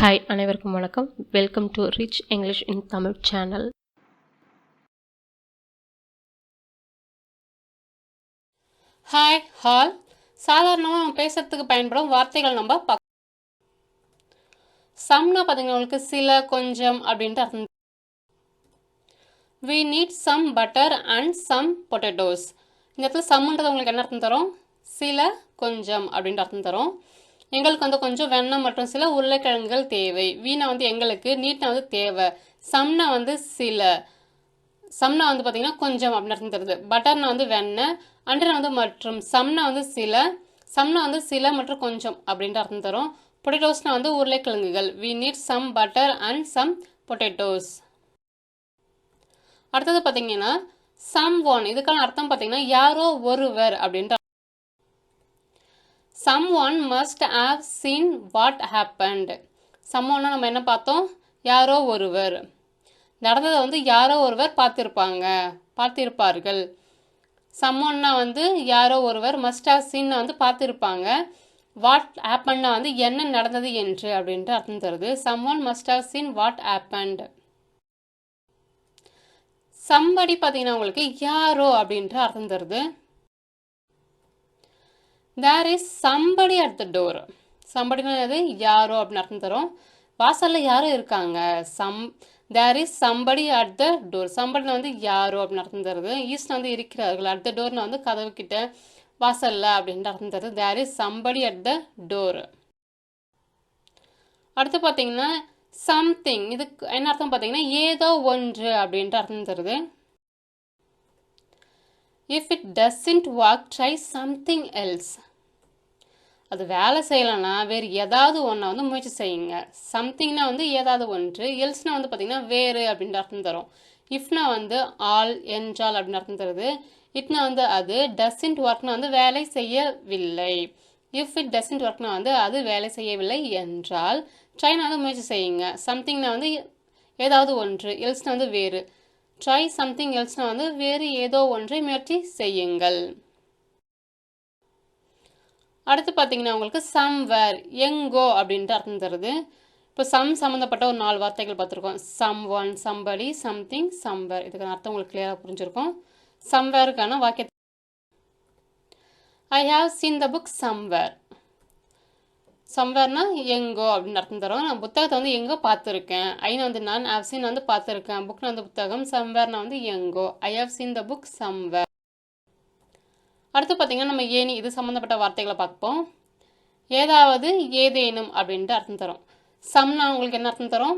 Hi அனைவருக்கும் வணக்கம். Welcome to rich English in Tamil channel. Hi hall சாதாரணமாக நம்ம பேசுறதுக்கு பயன்படும் வார்த்தைகள் நம்ம பார்க்கலாம். சம்னா பார்த்தீங்கன்னா உங்களுக்கு சில கொஞ்சம் அப்படின்ட்டு அர்த்தம். we need some butter and some potatoes. இந்த இடத்துல சம்ன்றது உங்களுக்கு என்ன அர்த்தம் தரும்? சில கொஞ்சம் அப்படின்ட்டு அர்த்தம் தரும். எங்களுக்கு வந்து கொஞ்சம் வெண்ணெய் மற்றும் சில உருளைக்கிழங்குகள் தேவை. வீணா வந்து எங்களுக்கு, நீட்னா வந்து தேவை, சம்னா வந்து சில, சம்னா வந்து பார்த்தீங்கன்னா கொஞ்சம் அப்படின்னு அர்த்தம் தருது. பட்டர்னா வந்து வெண்ணெய், அண்டர்னா வந்து மற்றும், சம்னா வந்து சில, சம்னா வந்து சில மற்றும் கொஞ்சம் அப்படின்ட்டு அர்த்தம் தரும். பொட்டேட்டோஸ்னா வந்து உருளைக்கிழங்குகள். we need some butter and some potatoes. அடுத்தது பார்த்தீங்கன்னா someone, இதுக்கான அர்த்தம் பார்த்தீங்கன்னா யாரோ ஒருவர் அப்படின்ட்டு. someone must have seen what happened. someone நம்ம என்ன பார்த்தோம்? யாரோ ஒருவர். நடந்ததை வந்து யாரோ ஒருவர் பார்த்திருப்பார்கள். someoneனா வந்து யாரோ ஒருவர், must have seen வந்து பார்த்திருப்பாங்க, what happenedனா வந்து என்ன நடந்தது என்று அப்படின்ட்டு அர்த்தம் தருது. someone must have seen what happened. somebody பார்த்தீங்கன்னா உங்களுக்கு யாரோ அப்படின்ட்டு அர்த்தம் தருது. there is somebody at the door. somebodyனா அது யாரோ அப்படின்னு அர்த்தம் தரும். வாசல்ல யாரோ இருக்காங்க. there is somebody at the door. somebodyனா வந்து யாரோ அப்படின்னு அர்த்தம் தருது. ஈஸ்ட்னா வந்து இருக்கிறார்கள், at the doorனா வந்து கதவு கிட்ட, வாசல்ல அப்படின்ட்டு அர்த்தம் தருது. there is somebody at the door. அடுத்து பார்த்தீங்கன்னா something, இதுக்கு என்ன அர்த்தம் பார்த்தீங்கன்னா ஏதோ ஒன்று அப்படின்ட்டு அர்த்தம் தருது. if it doesn't work, try something else. அது வேலை செய்யலைன்னா வேறு ஏதாவது ஒன்றை வந்து முயற்சி செய்யுங்க. சம்திங்னா வந்து ஏதாவது ஒன்று, எல்ஸ்னா வந்து பார்த்தீங்கன்னா வேறு அப்படின்ட்டு அர்த்தம் தரும். இஃப்னா வந்து ஆல், என்றால் அப்படின்னு அர்த்தம் தருது. இட்னா வந்து அது, டசன்ட் ஒர்க்னா வந்து வேலை செய்யவில்லை. இஃப் இட் டசன்ட் ஒர்க்னா வந்து அது வேலை செய்யவில்லை என்றால், ட்ரைனா வந்து முயற்சி செய்யுங்க. சம்திங்னா வந்து ஏதாவது ஒன்று, எல்ஸ்னா வந்து வேறு. ட்ரை சம்திங் எல்ஸ்னா வந்து வேறு ஏதோ ஒன்றை முயற்சி செய்யுங்கள். அடுத்து பார்த்தீங்கன்னா உங்களுக்கு சம்வேர், எங்கோ அப்படின்ட்டு அர்த்தம் தருது. இப்போ சம்மந்தப்பட்ட ஒரு 4 வார்த்தைகள் பார்த்துருக்கோம். Someone, somebody, something, somewhere. இதுக்கான அர்த்தம் உங்களுக்கு கிளியராக புரிஞ்சிருக்கும். சம்வேருக்கான வாக்கிய, I have seen the book somewhere. சம்வேர்னா எங்கோ அப்படின்னு அர்த்தம் தரும். நான் புத்தகத்தை வந்து எங்கோ பார்த்துருக்கேன். ஐனா வந்து நான், ஹவ் சீன் வந்து பார்த்துருக்கேன், புக்னா வந்து புத்தகம், சம்வேர்னா வந்து எங்கோ. I have seen the book somewhere. அடுத்து பார்த்தீங்கன்னா நம்ம ஏனி, இது சம்மந்தப்பட்ட வார்த்தைகளை பார்ப்போம். ஏதாவது, ஏதேனும் அப்படின்ட்டு அர்த்தம் தரும். சம்னா உங்களுக்கு என்ன அர்த்தம் தரும்?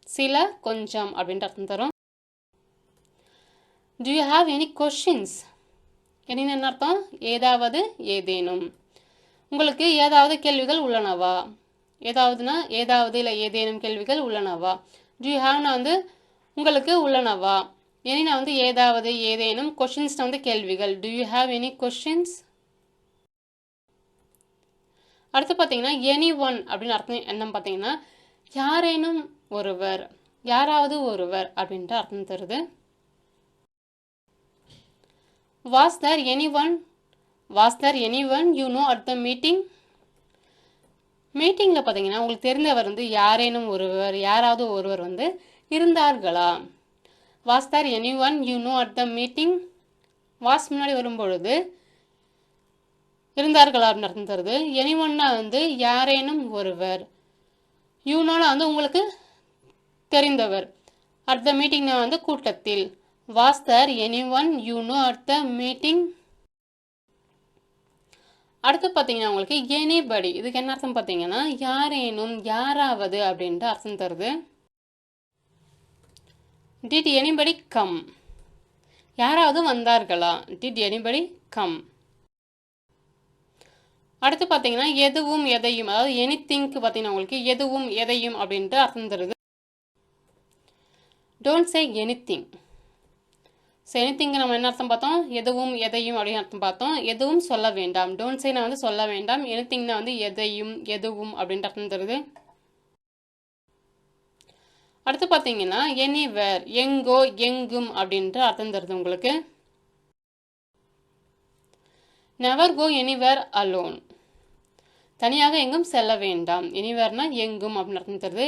சில, கொஞ்சம் அப்படின்ட்டு அர்த்தம் தரும். do you have any questions? என்ன அர்த்தம்? ஏதாவது, ஏதேனும். உங்களுக்கு ஏதாவது கேள்விகள் உள்ளனவா? ஏதாவதுனா ஏதாவது இல்லை ஏதேனும் கேள்விகள் உள்ளனவா. do you haveனா வந்து உங்களுக்கு உள்ளனவா. எனினா வந்து ஏதாவது, ஏதேனும். கொஷின்ஸ்னா வந்து கேள்விகள். do you have any questions? அடுத்து பார்த்தீங்கன்னா எனி ஒன் அப்படின்னு அர்த்தம் என்னன்னு பார்த்தீங்கன்னா யாரேனும் ஒருவர், யாராவது ஒருவர் அப்படின்ட்டு அர்த்தம் தருது. was there anyone? was there anyone you know at the meeting? மீட்டிங்கில் பார்த்தீங்கன்னா உங்களுக்கு தெரிந்தவர் வந்து யாரேனும் ஒருவர், யாராவது ஒருவர் வந்து இருந்தார்களா. was there anyone you know at the meeting? was முன்னாடி வரும்பொழுது இருந்தார்களா அப்படின்னு அர்த்தம் தருது. எனிஒன்னா வந்து யாரேனும் ஒருவர், யூனோனா வந்து உங்களுக்கு தெரிந்தவர், அட் த மீட்டிங்னா வந்து கூட்டத்தில். Was there anyone you know at the meeting. அடுத்து பார்த்தீங்கன்னா உங்களுக்கு எனிபடி, இதுக்கு என்ன அர்த்தம் பார்த்தீங்கன்னா யாரேனும், யாராவது அப்படின்ட்டு அர்த்தம் தருது. டிட் எனிபடி கம், யாராவது வந்தார்களா. Did anybody come. அடுத்து பார்த்தீங்கன்னா எதுவும் எதையும், அதாவது எனிதிங்க்கு பார்த்தீங்கன்னா உங்களுக்கு எதுவும் எதையும் அப்படின்ட்டு அர்த்தம் தருது. Don't say anything. ஸோ எனிதிங்கு நம்ம என்ன அர்த்தம் பார்த்தோம்? எதுவும் எதையும் அப்படின்னு அர்த்தம் பார்த்தோம். எதுவும் சொல்ல வேண்டாம். டோன்ட் சேனா வந்து சொல்ல வேண்டாம். எனிதிங்னா வந்து எதையும், எதுவும் அப்படின்ட்டு அர்த்தம் தருது. அடுத்து பார்த்தீங்கன்னா எனிவேர், எங்கோ, எங்கும் அப்படின்ட்டு அர்த்தம் தருது உங்களுக்கு. Never go anywhere alone. தனியாக எங்கும் செல்ல வேண்டாம். எனிவேர்னா எங்கும் அப்படின்னு அர்த்தம் தருது.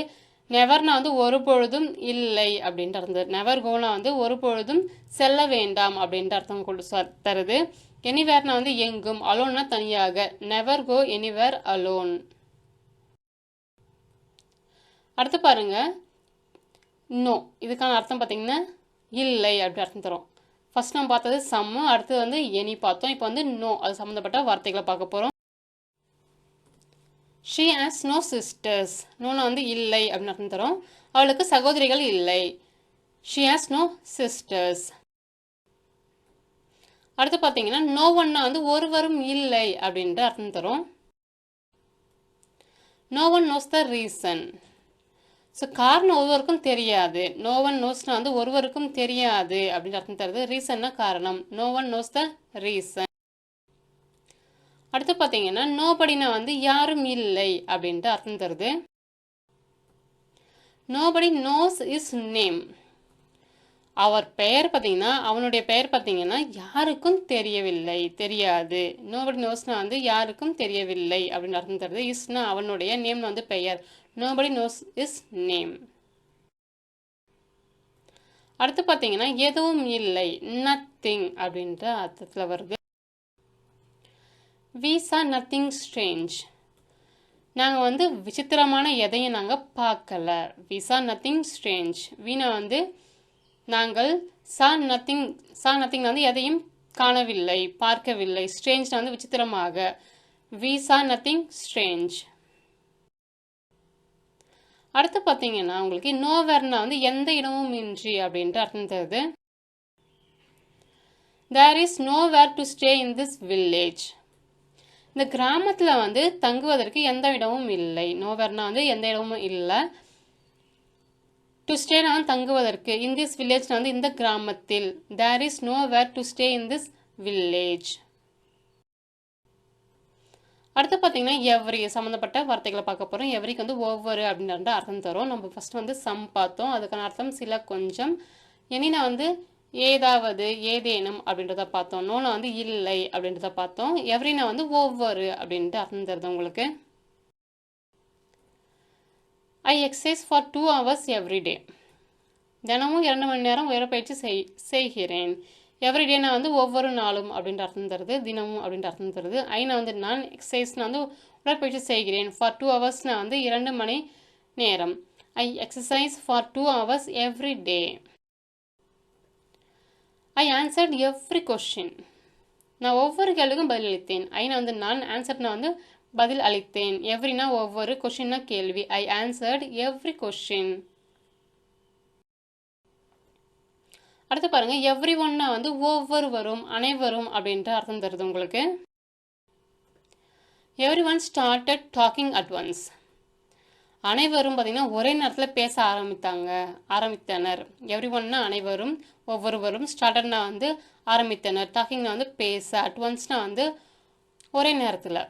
நெவர்னா வந்து ஒரு பொழுதும் இல்லை அப்படின்ட்டு அர்த்தம். நெவர் கோனா வந்து ஒரு பொழுதும் செல்ல வேண்டாம் அப்படின்ட்டு அர்த்தம் தருது. எனிவேர்னா வந்து எங்கும், அலோன்னா தனியாக. Never go anywhere alone. அடுத்து பாருங்க, நோ. இதுக்கான அர்த்தம் பார்த்தீங்கன்னா இல்லை அப்படி அர்த்தம் தரும். ஃபர்ஸ்ட் நம்ம பார்த்தது சம்மு, அடுத்து வந்து எனி பார்த்தோம். இப்போ வந்து நோ, அது சம்மந்தப்பட்ட வார்த்தைகளை பார்க்க போகிறோம். She has no sisters. நோனா வந்து இல்லை அப்படின்னு அர்த்தம் தரும். அவளுக்கு சகோதரிகள் இல்லை. She has no sisters. அடுத்து பார்த்தீங்கன்னா நோ ஒன்னா வந்து ஒருவரும் இல்லை அப்படின்ட்டு அர்த்தம் தரும். No one knows the reason. So காரணம் ஒருவருக்கும் தெரியாது. நோ ஒன் நோஸ்னா வந்து ஒருவருக்கும் தெரியாது அப்படின்னு அர்த்தம் தருது. ரீசன்னா காரணம். No one knows the reason. அடுத்து பார்த்தீங்கன்னா நோபடினா வந்து யாரும் இல்லை அப்படின்ட்டு அர்த்தம் தருது. Nobody knows his name. அவர் பெயர் பார்த்தீங்கன்னா, அவனுடைய பெயர் பார்த்தீங்கன்னா யாருக்கும் தெரியவில்லை, தெரியாது. நோபடி நோஸ்னா வந்து யாருக்கும் தெரியவில்லை அப்படின்னு அர்த்தம் தருது. இஸ்னா அவனுடைய, நேம்னா வந்து பெயர். Nobody knows his name. அடுத்து பார்த்தீங்கன்னா எதுவும் இல்லை, நத்திங் அப்படின்ற அர்த்தத்தில் வருது. We saw nothing strange. நாங்கள் வந்து விசித்திரமான எதையும் நாங்கள் பார்க்கல. We saw nothing strange. வீணா வந்து நாங்கள் saw nothing வந்து எதையும் காணவில்லை, பார்க்கவில்லை. ஸ்ட்ரேஞ்ச்னா வந்து விசித்திரமாக. We saw nothing strange. அடுத்து பார்த்தீங்கன்னா உங்களுக்கு நோவேர்னா வந்து எந்த இடமும் இன்றி அப்படின்ட்டு அர்த்தம் தருது. There is nowhere to stay in this village. இந்த கிராமத்தில் வந்து தங்குவதற்கு எந்த இடமும் இல்லை. நோவேர்னா வந்து எந்த இடமும் இல்லை. டு ஸ்டேனா வந்து தங்குவதற்கு. இன் திஸ் வில்லேஜ்னா வந்து இந்த கிராமத்தில். There is nowhere to stay in this village. அடுத்து பார்த்தீங்கன்னா எவ்ரி சம்மந்தப்பட்ட வார்த்தைகளை பார்க்க போகிறோம். எவ்ரிக்கு வந்து ஒவ்வொரு அப்படின்ற அர்த்தம் தரும். நம்ம ஃபர்ஸ்ட் வந்து சம் பார்த்தோம், அதுக்கான அர்த்தம் சில கொஞ்சம். எனினா வந்து ஏதாவது, ஏதேனும் அப்படின்றத பார்த்தோம். நோனா வந்து இல்லை அப்படின்றத பார்த்தோம். எவ்ரினா வந்து ஒவ்வொரு அப்படின்ட்டு அர்த்தம் தருது உங்களுக்கு. I exercise for 2 hours every day. தினமும் 2 மணி நேரம் உடற்பயிற்சி செய்கிறேன். எவ்ரிடேனா வந்து ஒவ்வொரு நாளும் அப்படின்ற அர்த்தம் தருது. தினமும் அப்படின்ற அர்த்தம் தருது. ஐனா வந்து நான், எக்ஸசைஸ்னா வந்து உடற்பயிற்சி செய்கிறேன். ஃபார் 2 ஹவர்ஸ்னா வந்து 2 மணி நேரம். I exercise for 2 hours every day. I answered every question. நான் ஒவ்வொரு கேள்விக்கும் பதில் அளித்தேன். ஐனா வந்து நான், ஆன்சர்னா வந்து பதில் அளித்தேன். எவ்ரினா ஒவ்வொரு, கொஸ்டின்னா கேள்வி. ஐ ஆன்சர்ட் எவ்ரி கொஸ்டின். அடுத்து பாருங்க, எவ்ரி ஒன்னா வந்து ஒவ்வொருவரும், அனைவரும் அப்படின்ற அர்த்தம் தருது உங்களுக்கு. Every one started docking at once. அனைவரும் பார்த்தீங்கன்னா ஒரே நேரத்தில் பேச ஆரம்பித்தனர். எவ்ரி ஒன்னா அனைவரும், ஒவ்வொருவரும். ஸ்டார்டட்னா வந்து ஆரம்பித்தனர். டாக்கிங்னா வந்து பேச. அட் ஒன்ஸ்னா வந்து ஒரே நேரத்தில்.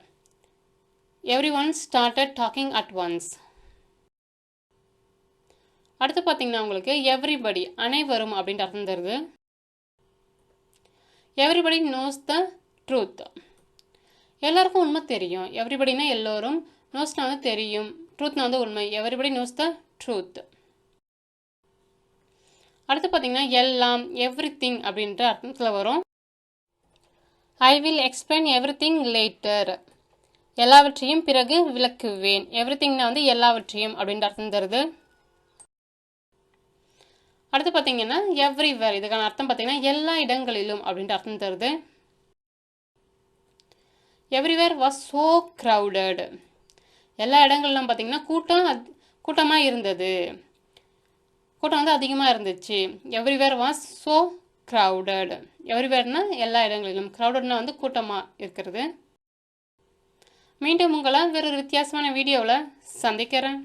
Every one started docking at once. அடுத்து பார்த்தீங்கன்னா உங்களுக்கு எவ்ரிபடி அனைவரும் அப்படின்ற அர்த்தம் தருது. Everybody knows the truth. எல்லாருக்கும் உண்மை தெரியும். எவ்ரிபடினா எல்லோரும், நோஸ்னா வந்து தெரியும், ட்ரூத்னா வந்து உண்மை. Everybody knows the truth. அடுத்து பார்த்தீங்கன்னா எல்லாம், எவ்ரிதிங் அப்படின்ற அர்த்தத்தில் வரும். I will explain everything later. எல்லாவற்றையும் பிறகு விளக்குவேன். எவ்ரிதிங்னா வந்து எல்லாவற்றையும் அப்படின்ற அர்த்தம் தருது. அடுத்து பார்த்தீங்கன்னா எவ்ரிவேர். இதுக்கான அர்த்தம் பார்த்தீங்கன்னா எல்லா இடங்களிலும் அப்படின்ற அர்த்தம் தருது. Everywhere was so crowded. எல்லா இடங்கள்லாம் பார்த்தீங்கன்னா கூட்டமாக இருந்தது. கூட்டம் வந்து அதிகமாக இருந்துச்சு. Everywhere was so crowded. எவ்ரிவேர்னா எல்லா இடங்களிலும், க்ரௌடட்னா வந்து கூட்டமாக இருக்கிறது. மீண்டும் உங்களை வேறொரு வித்தியாசமான வீடியோவில் சந்திக்கிறேன்.